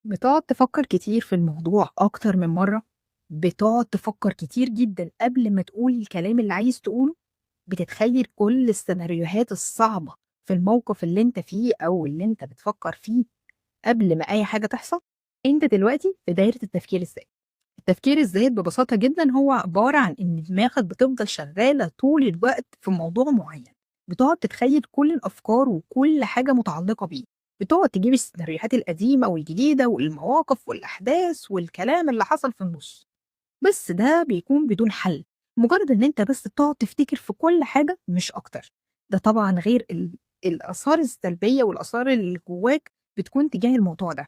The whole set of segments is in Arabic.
بتقعد تفكر كتير في الموضوع أكتر من مرة، بتقعد تفكر كتير جدًا قبل ما تقول الكلام اللي عايز تقوله، بتتخيل كل السيناريوهات الصعبة في الموقف اللي أنت فيه أو اللي أنت بتفكر فيه قبل ما أي حاجة تحصل. أنت دلوقتي في دايرة التفكير الذاتي. التفكير الذاتي ببساطة جدًا هو عبارة عن إن دماغك بتفضل شغالة طول الوقت في موضوع معين، بتقعد تتخيل كل الأفكار وكل حاجة متعلقة بيه، بتقعد تجيب السيناريوهات القديمة والجديدة والمواقف والأحداث والكلام اللي حصل في النُص، بس ده بيكون بدون حل، مجرد إن أنت بس بتقعد تفتكر في كل حاجة مش أكتر. ده طبعًا غير الآثار السلبية والآثار اللي جواك بتكون تجاه الموضوع ده.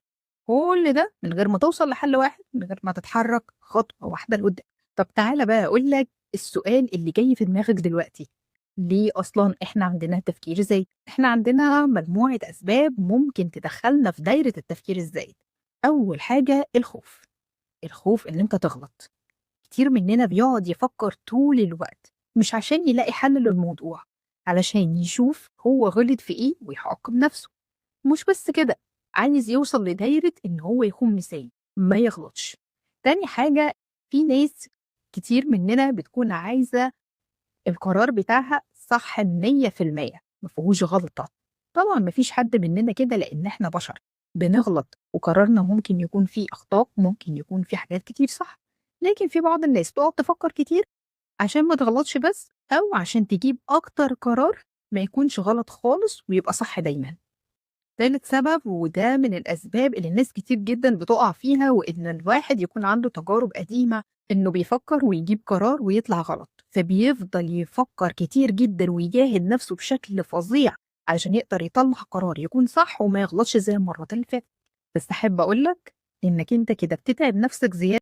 كل ده من غير ما توصل لحل واحد، من غير ما تتحرك خطوة واحدة لقدام. طب تعالَ بقى أقول لك السؤال اللي جاي في دماغك دلوقتي، ليه أصلًا إحنا عندنا تفكير زايد؟ إحنا عندنا مجموعة أسباب ممكن تدخّلنا في دايرة التفكير الزايد. أول حاجة الخوف، الخوف إن أنت تغلط. كتير مننا بيقعد يفكر طول الوقت مش عشان يلاقي حل للموضوع، علشان يشوف هو غلط في إيه ويحاكم نفسه. مش بس كده، عايز يوصل لدايرة إن هو يكون مثالي ما يغلطش. تاني حاجة، في ناس كتير مننا بتكون عايزة القرار بتاعها صح 100%، ما فيهوش غلطة. طبعا ما فيش حد مننا كده لأن إحنا بشر بنغلط، وقرارنا ممكن يكون فيه أخطاء، ممكن يكون فيه حاجات كتير صح. لكن في بعض الناس تقعد تفكر كتير عشان ما تغلطش بس، أو عشان تجيب أكتر قرار ما يكونش غلط خالص ويبقى صح دايما. تالت سبب، وده من الأسباب اللي الناس كتير جدًا بتُقع فيها، وإن الواحد يكون عنده تجارب قديمة إنه بيفكّر ويجيب قرار ويطلع غلط، فبيفضل يفكّر كتير جدًا ويجاهد نَفْسه بشكل فظيع علشان يقدر يطلّع قرار يكون صح وما يغلطش زي المرّات اللي فاتت. بس أحب أقول لك إنّك أنت كده بتتعب نَفْسك زيادة